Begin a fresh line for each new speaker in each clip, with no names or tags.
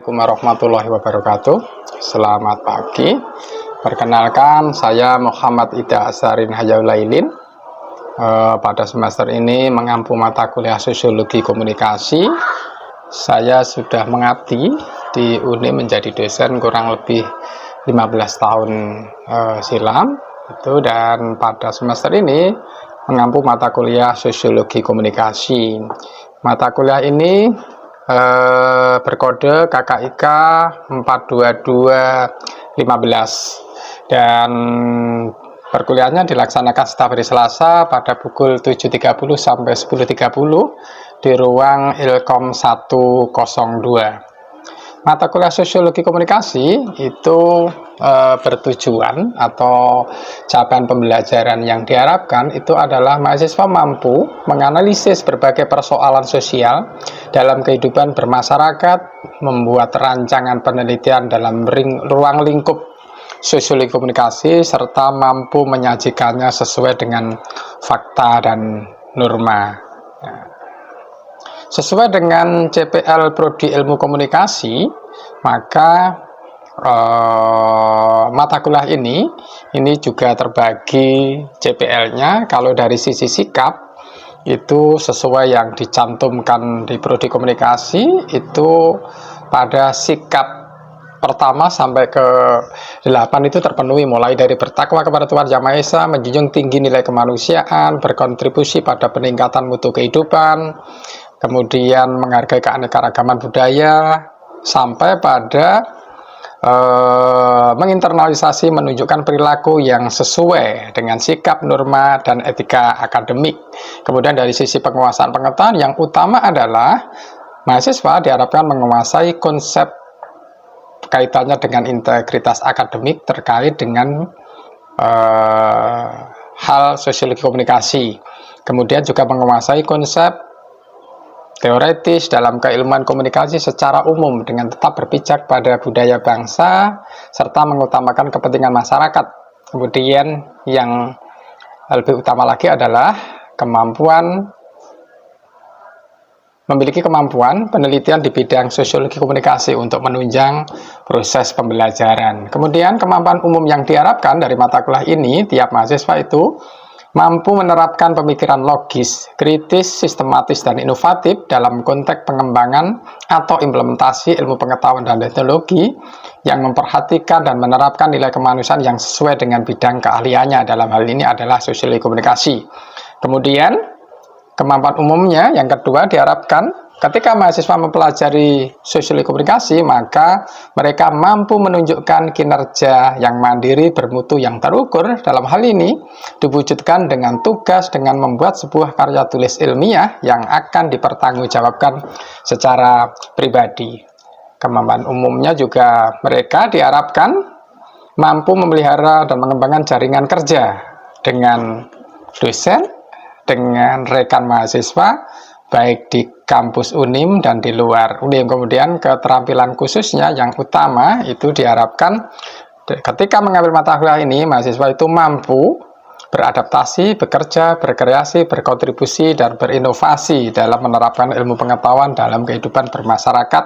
Assalamualaikum warahmatullahi wabarakatuh. Selamat pagi. Perkenalkan, saya Muhammad Ida Asarin Hayaulailin. Pada semester ini mengampu mata kuliah Sosiologi Komunikasi. Saya sudah mengabdi di UNI menjadi dosen kurang lebih 15 tahun silam. Dan pada semester ini mengampu mata kuliah Sosiologi Komunikasi. Mata kuliah ini berkode KKIK 42215 dan perkuliahannya dilaksanakan setiap hari Selasa pada pukul 7.30 sampai 10.30 di ruang Ilkom 102. Mata kuliah Sosiologi Komunikasi itu bertujuan atau capaian pembelajaran yang diharapkan itu adalah mahasiswa mampu menganalisis berbagai persoalan sosial dalam kehidupan bermasyarakat, membuat rancangan penelitian dalam ruang lingkup sosiologi komunikasi, serta mampu menyajikannya sesuai dengan fakta dan norma. Sesuai dengan CPL Prodi Ilmu Komunikasi, maka mata kuliah ini juga terbagi CPL-nya. Kalau dari sisi sikap itu sesuai yang dicantumkan di Prodi Komunikasi, itu pada sikap pertama sampai ke 8 itu terpenuhi, mulai dari bertakwa kepada Tuhan Yang Maha Esa, menjunjung tinggi nilai kemanusiaan, berkontribusi pada peningkatan mutu kehidupan, kemudian menghargai keanekaragaman budaya, sampai pada menginternalisasi, menunjukkan perilaku yang sesuai dengan sikap, norma, dan etika akademik. Kemudian dari sisi penguasaan pengetahuan, yang utama adalah mahasiswa diharapkan menguasai konsep kaitannya dengan integritas akademik terkait dengan hal sosiologi komunikasi. Kemudian juga menguasai konsep teoretis dalam keilmuan komunikasi secara umum dengan tetap berpijak pada budaya bangsa serta mengutamakan kepentingan masyarakat. Kemudian yang lebih utama lagi adalah memiliki kemampuan penelitian di bidang sosiologi komunikasi untuk menunjang proses pembelajaran. Kemudian kemampuan umum yang diharapkan dari mata kuliah ini, tiap mahasiswa itu mampu menerapkan pemikiran logis, kritis, sistematis, dan inovatif dalam konteks pengembangan atau implementasi ilmu pengetahuan dan teknologi yang memperhatikan dan menerapkan nilai kemanusiaan yang sesuai dengan bidang keahliannya. Dalam hal ini adalah sosiologi komunikasi. Kemudian kemampuan umumnya yang kedua diharapkan ketika mahasiswa mempelajari sosiologi komunikasi, maka mereka mampu menunjukkan kinerja yang mandiri, bermutu, yang terukur. Dalam hal ini diwujudkan dengan tugas dengan membuat sebuah karya tulis ilmiah yang akan dipertanggungjawabkan secara pribadi. Kemampuan umumnya juga mereka diharapkan mampu memelihara dan mengembangkan jaringan kerja dengan dosen, dengan rekan mahasiswa, baik di kampus UNIM dan di luar UNIM. Kemudian keterampilan khususnya yang utama itu diharapkan ketika mengambil mata kuliah ini, mahasiswa itu mampu beradaptasi, bekerja, berkreasi, berkontribusi, dan berinovasi dalam menerapkan ilmu pengetahuan dalam kehidupan bermasyarakat,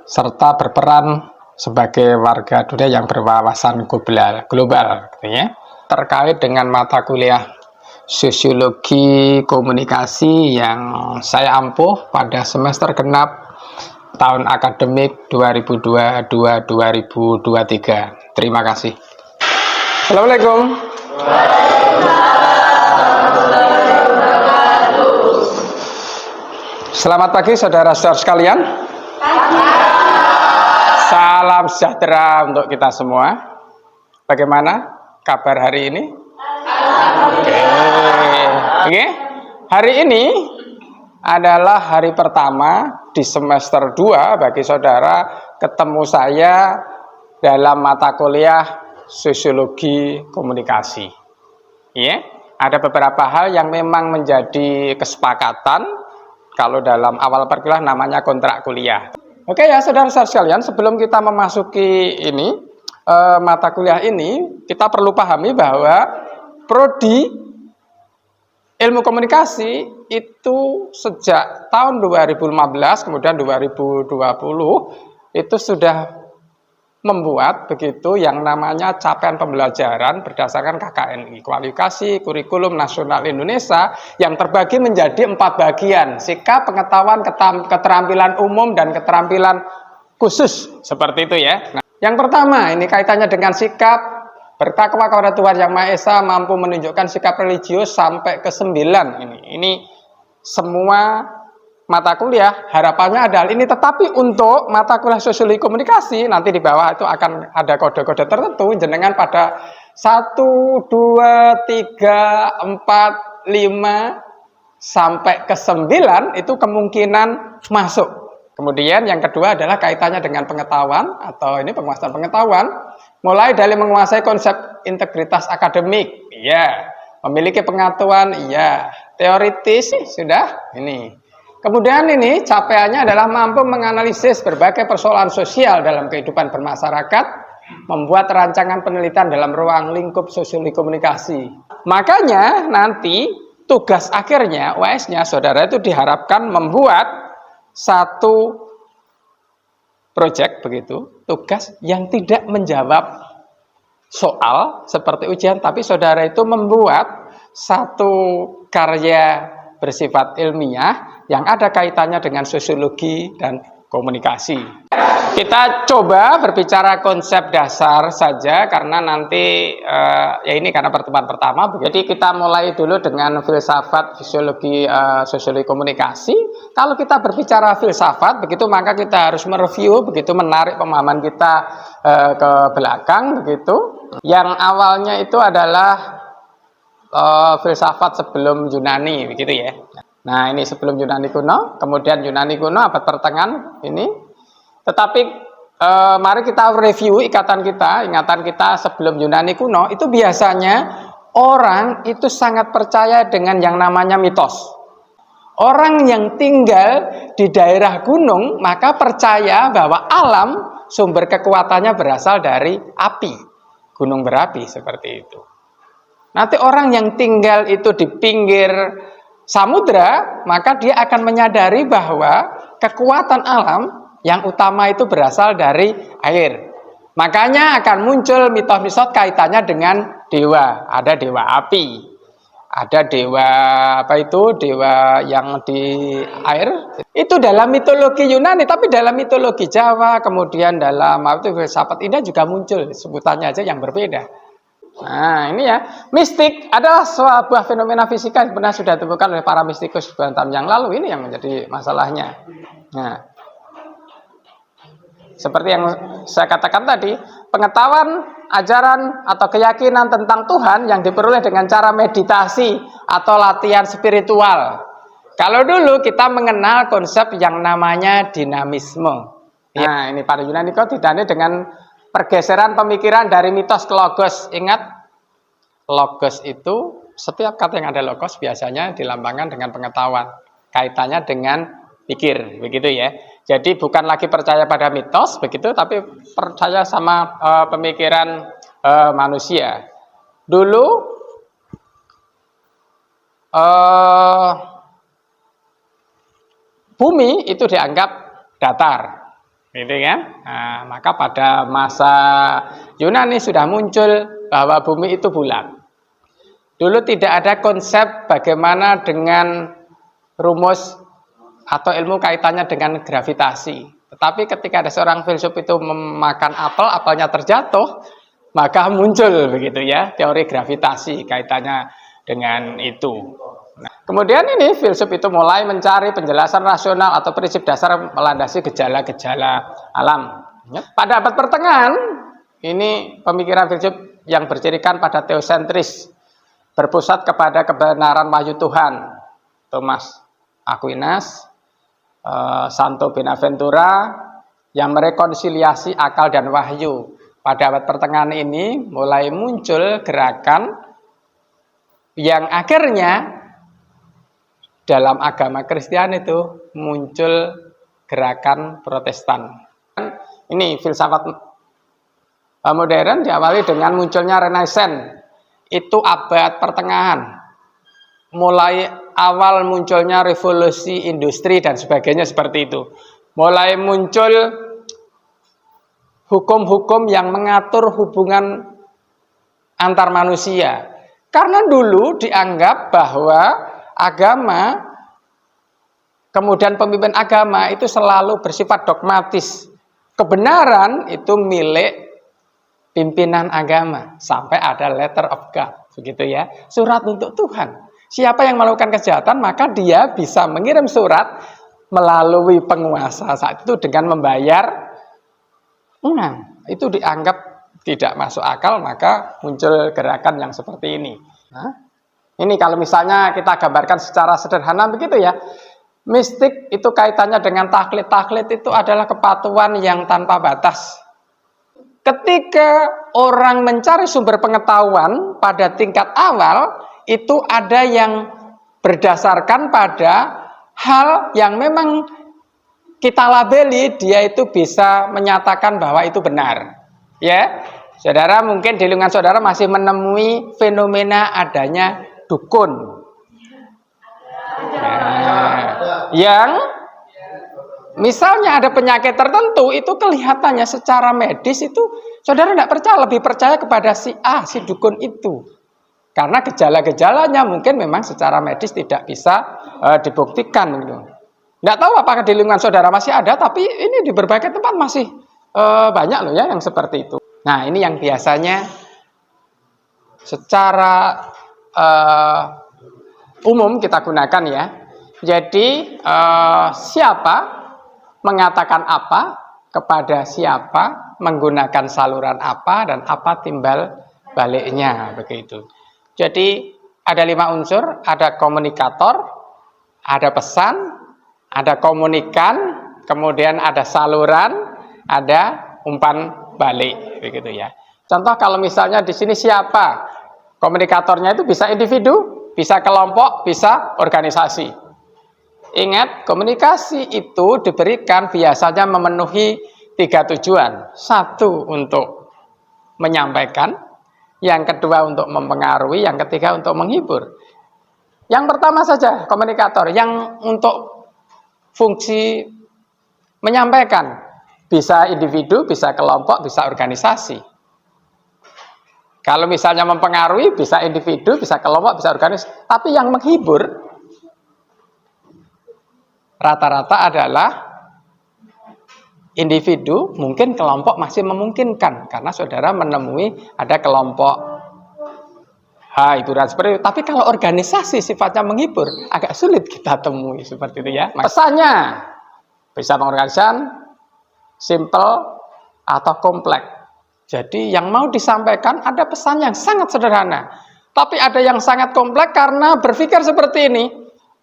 serta berperan sebagai warga dunia yang berwawasan global. Terkait dengan mata kuliah Sosiologi Komunikasi yang saya ampuh pada semester genap tahun akademik 2022-2023. Terima kasih. Assalamualaikum. Selamat pagi saudara-saudara sekalian. Salam sejahtera untuk kita semua. Bagaimana kabar hari ini? Oke. Hari ini adalah hari pertama di semester 2 bagi saudara ketemu saya dalam mata kuliah Sosiologi Komunikasi. Ya, ada beberapa hal yang memang menjadi kesepakatan kalau dalam awal perkuliahan namanya kontrak kuliah. Oke ya saudara-saudara sekalian, sebelum kita memasuki mata kuliah ini, kita perlu pahami bahwa Prodi Ilmu Komunikasi itu sejak tahun 2015 kemudian 2020 itu sudah membuat begitu yang namanya capaian pembelajaran berdasarkan KKNI, kualifikasi kurikulum nasional Indonesia, yang terbagi menjadi 4 bagian: sikap, pengetahuan, keterampilan umum, dan keterampilan khusus, seperti itu ya. Nah, yang pertama ini kaitannya dengan sikap, bertakwa kepada Tuhan Yang Maha Esa, mampu menunjukkan sikap religius sampai ke 9. Ini semua mata kuliah harapannya adalah ini, tetapi untuk mata kuliah sosiologi komunikasi nanti di bawah itu akan ada kode-kode tertentu, jenengan pada 1, 2, 3, 4, 5 sampai ke 9 itu kemungkinan masuk. Kemudian yang kedua adalah kaitannya dengan pengetahuan atau ini penguasaan pengetahuan, mulai dari menguasai konsep integritas akademik, iya, memiliki pengetahuan, iya, teoritis sudah ini. Kemudian ini capaiannya adalah mampu menganalisis berbagai persoalan sosial dalam kehidupan bermasyarakat, membuat rancangan penelitian dalam ruang lingkup sosiologi komunikasi. Makanya nanti tugas akhirnya UAS-nya saudara itu diharapkan membuat satu proyek begitu, tugas yang tidak menjawab soal seperti ujian, tapi saudara itu membuat satu karya bersifat ilmiah yang ada kaitannya dengan sosiologi dan komunikasi. Kita coba berbicara konsep dasar saja karena nanti ya ini karena pertemuan pertama. Jadi kita mulai dulu dengan filsafat fisiologi sosiologi komunikasi. Kalau kita berbicara filsafat begitu, maka kita harus mereview begitu, menarik pemahaman kita ke belakang begitu. Yang awalnya itu adalah filsafat sebelum Yunani begitu ya. Nah, ini sebelum Yunani kuno, kemudian Yunani kuno abad pertengahan ini. Tetapi mari kita review ingatan kita sebelum Yunani kuno itu biasanya orang itu sangat percaya dengan yang namanya mitos. Orang yang tinggal di daerah gunung maka percaya bahwa alam sumber kekuatannya berasal dari api, gunung berapi seperti itu. Nanti orang yang tinggal itu di pinggir samudra, maka dia akan menyadari bahwa kekuatan alam yang utama itu berasal dari air. Makanya akan muncul mitos-mitos kaitannya dengan dewa. Ada dewa api, ada dewa dewa yang di air. Itu dalam mitologi Yunani, tapi dalam mitologi Jawa, kemudian dalam filsafat India juga muncul, sebutannya aja yang berbeda. Nah, ini ya, mistik adalah sebuah fenomena fisika yang sebenarnya sudah ditemukan oleh para mistikus beberapa tahun yang lalu. Ini yang menjadi masalahnya. Nah, seperti yang saya katakan tadi, pengetahuan, ajaran, atau keyakinan tentang Tuhan yang diperoleh dengan cara meditasi atau latihan spiritual. Kalau dulu kita mengenal konsep yang namanya dinamisme. Nah, ini pada Yunani kok ditandai dengan pergeseran pemikiran dari mitos ke logos. Ingat, logos itu, setiap kata yang ada logos biasanya dilambangkan dengan pengetahuan. Kaitannya dengan pikir, begitu ya. Jadi bukan lagi percaya pada mitos, begitu, tapi percaya sama pemikiran manusia. Dulu, bumi itu dianggap datar. Gitu kan? Nah, maka pada masa Yunani sudah muncul bahwa bumi itu bulat. Dulu tidak ada konsep bagaimana dengan rumus atau ilmu kaitannya dengan gravitasi. Tetapi ketika ada seorang filsuf itu memakan apel, apelnya terjatuh, maka muncul begitu ya teori gravitasi kaitannya dengan itu. Nah, kemudian ini filsuf itu mulai mencari penjelasan rasional atau prinsip dasar melandasi gejala-gejala alam. Pada abad pertengahan, ini pemikiran filsuf yang bercirikan pada teosentris, berpusat kepada kebenaran wahyu Tuhan. Thomas Aquinas, Santo Benaventura, yang merekonsiliasi akal dan wahyu. Pada abad pertengahan ini mulai muncul gerakan yang akhirnya dalam agama Kristen itu muncul gerakan Protestan. Ini filsafat modern diawali dengan munculnya Renaissance. Itu abad pertengahan. Mulai awal munculnya revolusi industri dan sebagainya seperti itu. Mulai muncul hukum-hukum yang mengatur hubungan antar manusia. Karena dulu dianggap bahwa agama, kemudian pemimpin agama itu selalu bersifat dogmatis. Kebenaran itu milik pimpinan agama sampai ada letter of God, begitu ya, surat untuk Tuhan. Siapa yang melakukan kejahatan maka dia bisa mengirim surat melalui penguasa saat itu dengan membayar uang. Itu dianggap tidak masuk akal, maka muncul gerakan yang seperti ini. Nah, ini kalau misalnya kita gambarkan secara sederhana begitu ya. Mistik itu kaitannya dengan taklid. Taklid itu adalah kepatuhan yang tanpa batas. Ketika orang mencari sumber pengetahuan pada tingkat awal, itu ada yang berdasarkan pada hal yang memang kita labeli, dia itu bisa menyatakan bahwa itu benar. Ya, saudara mungkin di lingkungan saudara masih menemui fenomena adanya dukun. Nah, yang misalnya ada penyakit tertentu itu kelihatannya secara medis itu saudara tidak percaya, lebih percaya kepada si A, si dukun itu. Karena gejala-gejalanya mungkin memang secara medis tidak bisa dibuktikan gitu. Tidak tahu apakah di lingkungan saudara masih ada, tapi ini di berbagai tempat masih banyak loh ya yang seperti itu. Nah, ini yang biasanya secara umum kita gunakan ya. Jadi siapa mengatakan apa kepada siapa, menggunakan saluran apa dan apa timbal baliknya, begitu. Jadi ada 5 unsur, ada komunikator, ada pesan, ada komunikan, kemudian ada saluran, ada umpan balik, begitu ya. Contoh kalau misalnya di sini siapa? Komunikatornya itu bisa individu, bisa kelompok, bisa organisasi. Ingat, komunikasi itu diberikan biasanya memenuhi 3 tujuan. 1 untuk menyampaikan, yang kedua untuk mempengaruhi, yang ketiga untuk menghibur. Yang pertama saja komunikator, yang untuk fungsi menyampaikan, bisa individu, bisa kelompok, bisa organisasi. Kalau misalnya mempengaruhi, bisa individu, bisa kelompok, bisa organisasi. Tapi yang menghibur rata-rata adalah individu, mungkin kelompok masih memungkinkan karena saudara menemui ada kelompok hiburan seperti itu. Tapi kalau organisasi sifatnya menghibur, agak sulit kita temui seperti itu ya. Pesannya bisa pengorganisan simple atau kompleks. Jadi yang mau disampaikan ada pesan yang sangat sederhana, tapi ada yang sangat kompleks karena berpikir seperti ini.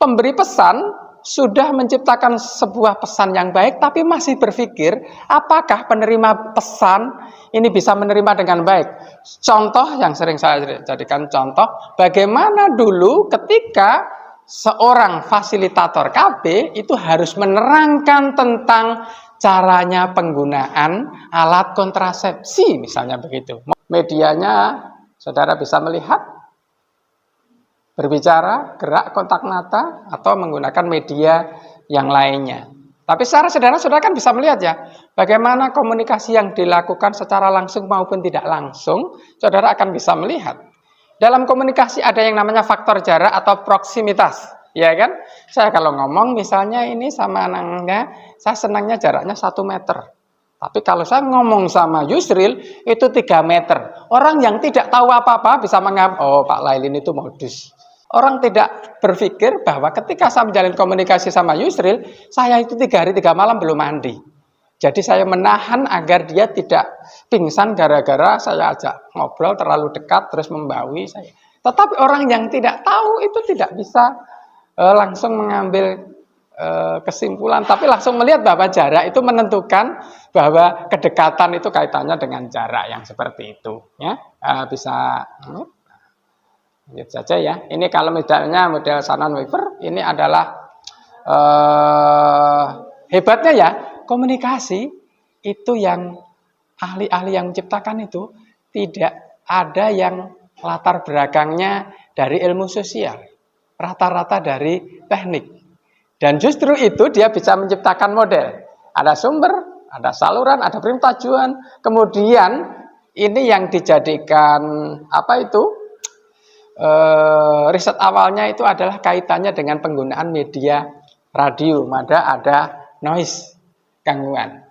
Pemberi pesan sudah menciptakan sebuah pesan yang baik, tapi masih berpikir apakah penerima pesan ini bisa menerima dengan baik. Contoh yang sering saya jadikan contoh, bagaimana dulu ketika seorang fasilitator KB itu harus menerangkan tentang caranya penggunaan alat kontrasepsi, misalnya begitu. Medianya saudara bisa melihat, berbicara, gerak, kontak mata, atau menggunakan media yang lainnya. Tapi secara saudara kan bisa melihat ya, bagaimana komunikasi yang dilakukan secara langsung maupun tidak langsung, saudara akan bisa melihat. Dalam komunikasi ada yang namanya faktor jarak atau proksimitas, ya kan? Saya kalau ngomong misalnya ini sama anaknya, saya senangnya jaraknya 1 meter. Tapi kalau saya ngomong sama Yusril, itu 3 meter. Orang yang tidak tahu apa-apa bisa menganggap, oh Pak Lailin itu modus. Orang tidak berpikir bahwa ketika saya menjalin komunikasi sama Yusril, saya itu 3 hari 3 malam belum mandi. Jadi saya menahan agar dia tidak pingsan gara-gara saya ajak ngobrol terlalu dekat terus membawi saya. Tetapi orang yang tidak tahu itu tidak bisa langsung mengambil kesimpulan, tapi langsung melihat bahwa jarak itu menentukan bahwa kedekatan itu kaitannya dengan jarak yang seperti itu. Ya, bisa. Lanjut saja ya. Ini kalau misalnya model Shannon Weaver, ini adalah hebatnya ya, komunikasi itu yang ahli-ahli yang menciptakan itu tidak ada yang latar belakangnya dari ilmu sosial, rata-rata dari teknik. Dan justru itu dia bisa menciptakan model. Ada sumber, ada saluran, ada perintah-tujuan. Kemudian ini yang dijadikan riset awalnya itu adalah kaitannya dengan penggunaan media radio, ada noise, gangguan.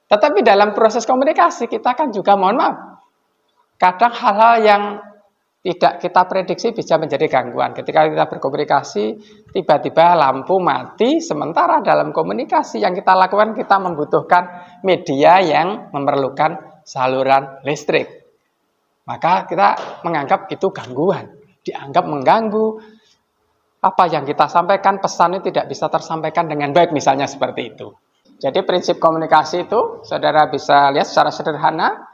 Tetapi dalam proses komunikasi kita kan juga mohon maaf, kadang hal-hal yang tidak kita prediksi bisa menjadi gangguan. Ketika kita berkomunikasi, tiba-tiba lampu mati, sementara dalam komunikasi yang kita lakukan kita membutuhkan media yang memerlukan saluran listrik. Maka kita menganggap itu gangguan, dianggap mengganggu. Apa yang kita sampaikan, pesannya tidak bisa tersampaikan dengan baik, misalnya seperti itu. Jadi prinsip komunikasi itu, saudara bisa lihat secara sederhana,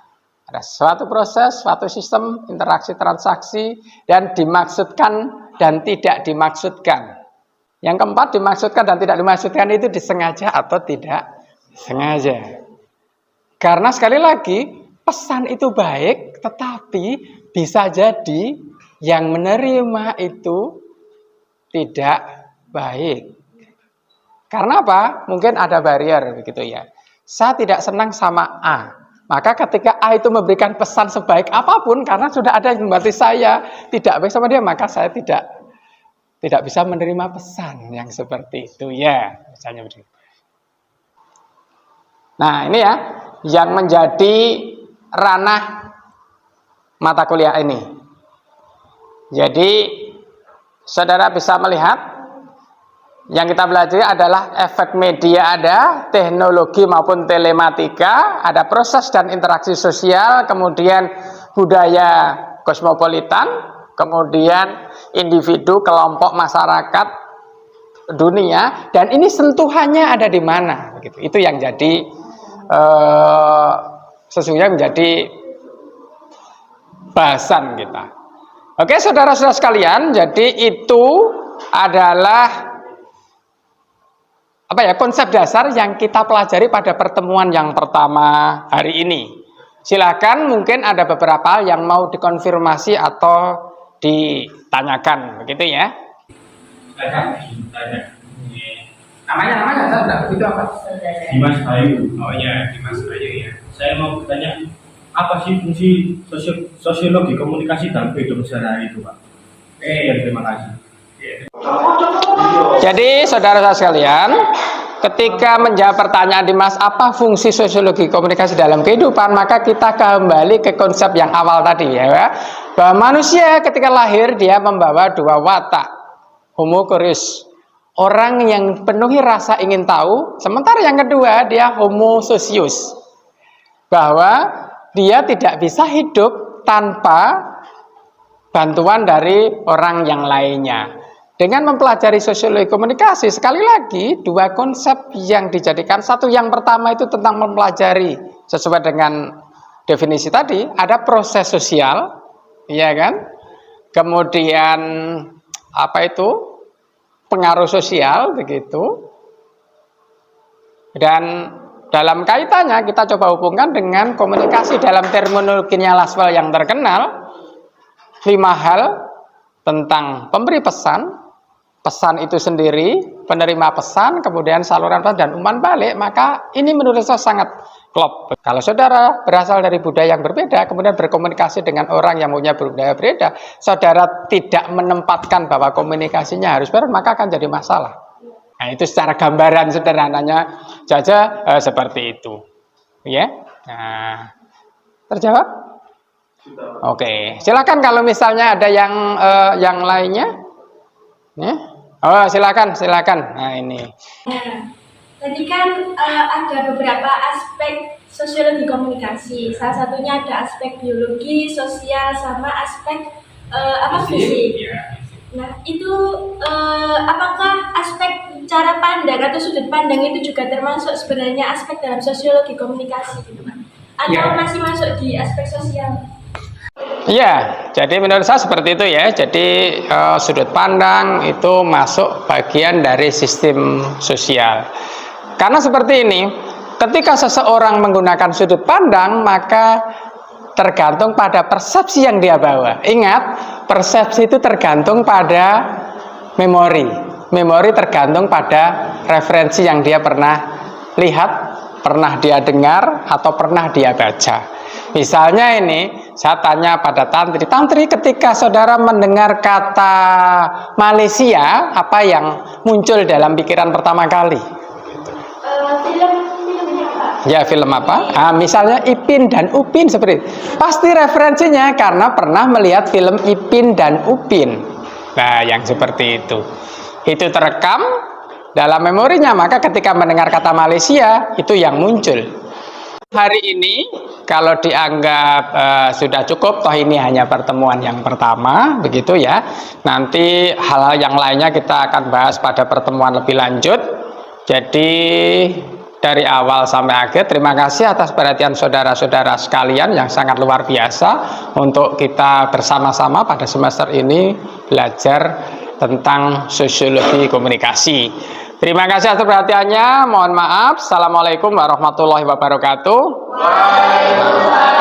ada suatu proses, suatu sistem, interaksi, transaksi, dan dimaksudkan dan tidak dimaksudkan. Yang keempat, dimaksudkan dan tidak dimaksudkan itu disengaja atau tidak sengaja. Karena sekali lagi, pesan itu baik, tetapi bisa jadi yang menerima itu tidak baik. Karena apa? Mungkin ada barrier begitu ya. Saya tidak senang sama A. Maka ketika A itu memberikan pesan sebaik apapun, karena sudah ada yang membatasi saya tidak baik sama dia, maka saya tidak bisa menerima pesan yang seperti itu ya, misalnya begitu. Nah, ini ya yang menjadi ranah mata kuliah ini. Jadi saudara bisa melihat yang kita pelajari adalah efek media, ada teknologi maupun telematika, ada proses dan interaksi sosial, kemudian budaya kosmopolitan, kemudian individu, kelompok, masyarakat, dunia, dan ini sentuhannya ada di mana? Begitu. Itu yang jadi sesungguhnya menjadi bahasan kita. Oke, saudara-saudara sekalian, jadi itu adalah konsep dasar yang kita pelajari pada pertemuan yang pertama hari ini. Silakan, mungkin ada beberapa yang mau dikonfirmasi atau ditanyakan, begitu ya. Namanya saya begitu apa?
Dimas Bayu. Oh ya, Dimas Bayu ya. Saya mau bertanya, apa sih fungsi sosiologi komunikasi dalam kehidupan sehari-hari itu, Pak? Terima kasih.
Jadi saudara-saudara sekalian, ketika menjawab pertanyaan Dimas, apa fungsi sosiologi komunikasi dalam kehidupan, maka kita kembali ke konsep yang awal tadi ya, bahwa manusia ketika lahir dia membawa dua watak, homo curious, orang yang penuhi rasa ingin tahu, sementara yang kedua dia homo socius, bahwa dia tidak bisa hidup tanpa bantuan dari orang yang lainnya. Dengan mempelajari sosiologi komunikasi, sekali lagi dua konsep yang dijadikan, satu yang pertama itu tentang mempelajari sesuai dengan definisi tadi, ada proses sosial, ya kan? Kemudian pengaruh sosial begitu. Dan dalam kaitannya kita coba hubungkan dengan komunikasi dalam terminologinya Laswell yang terkenal, 5 hal tentang pemberi pesan, pesan itu sendiri, penerima pesan, kemudian saluran pesan dan umpan balik. Maka ini menurut saya sangat klop. Kalau saudara berasal dari budaya yang berbeda, kemudian berkomunikasi dengan orang yang punya budaya berbeda, saudara tidak menempatkan bahwa komunikasinya harus benar, maka akan jadi masalah. Nah, itu secara gambaran sederhananya saja seperti itu. Ya. Nah, terjawab? Oke, silakan kalau misalnya ada yang lainnya. Ya. Oh, silakan. Nah, ini.
Nah, tadi kan ada beberapa aspek sosiologi komunikasi. Salah satunya ada aspek biologi, sosial, sama aspek fisik. Nah, itu apakah aspek cara pandang atau sudut pandang itu juga termasuk sebenarnya aspek dalam sosiologi komunikasi gitu, Pak? Atau masih masuk di aspek sosial?
Iya, jadi menurut saya seperti itu ya. Jadi sudut pandang itu masuk bagian dari sistem sosial. Karena seperti ini, ketika seseorang menggunakan sudut pandang, maka tergantung pada persepsi yang dia bawa. Ingat, persepsi itu tergantung pada memori. Memori tergantung pada referensi yang dia pernah lihat, pernah dia dengar atau pernah dia baca. Misalnya ini, saya tanya pada Tantri, Tantri ketika saudara mendengar kata Malaysia, apa yang muncul dalam pikiran pertama kali?
Filmnya Pak.
Ya, film apa? Misalnya Ipin dan Upin seperti itu. Pasti referensinya karena pernah melihat film Ipin dan Upin. Nah, yang seperti itu. Itu terekam dalam memorinya, maka ketika mendengar kata Malaysia, itu yang muncul. Hari ini kalau dianggap sudah cukup, toh ini hanya pertemuan yang pertama, begitu ya. Nanti hal-hal yang lainnya kita akan bahas pada pertemuan lebih lanjut. Jadi dari awal sampai akhir, terima kasih atas perhatian saudara-saudara sekalian yang sangat luar biasa untuk kita bersama-sama pada semester ini belajar tentang sosiologi komunikasi. Terima kasih atas perhatiannya. Mohon maaf. Assalamualaikum warahmatullahi wabarakatuh.
Waalaikumsalam.